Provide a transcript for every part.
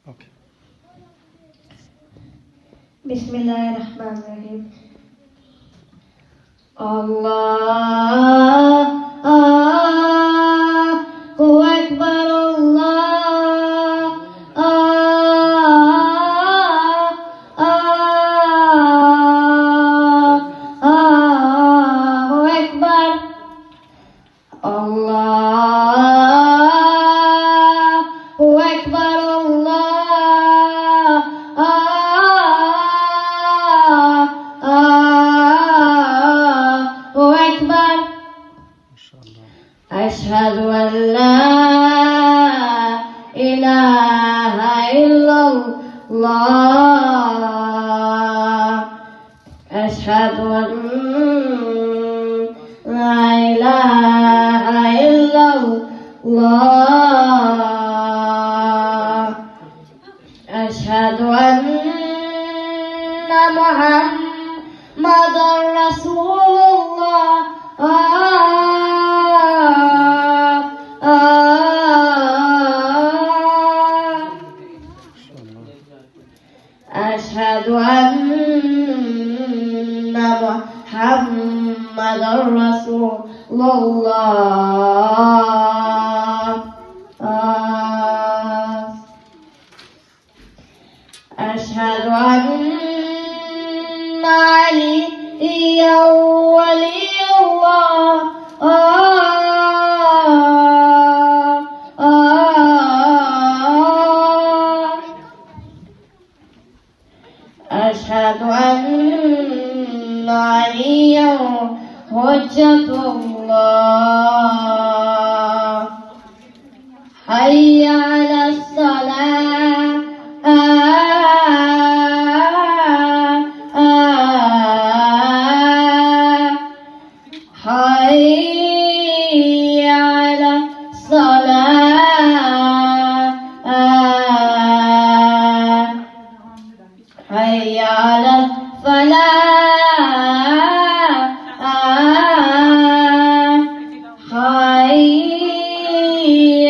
اوكي. بسم الله الرحمن الرحيم. الله هو أكبر. الله هو أكبر. الله هو أكبر. الله هو أكبر. ما شاء الله. أشهد أن لا إله إلا الله. أشهد أن لا إله إلا الله. أشهد أن محمدا رسول الله. أشهد أن محمدا رسول الله. أشهد أن عليا ولي الله. أشهد أن عليا حجة الله. حي على الصلاة. حي على الصلاة. حي على الفلاح. حي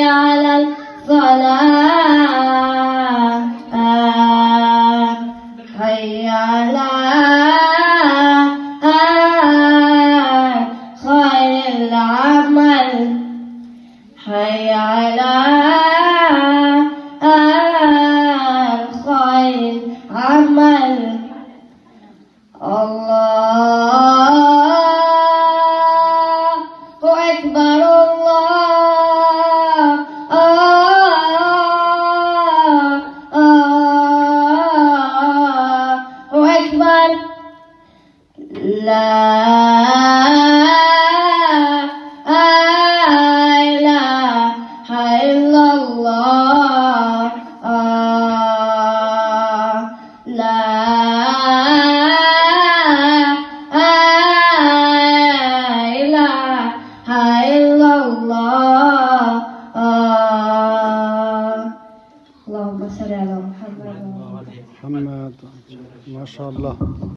على الفلاح. حي على خير العمل. حي على خير العمل. الله أكبر. الله أكبر. لا إله إلا الله. لا إله إلا الله. اللهم صل على محمد. محمد ما شاء الله.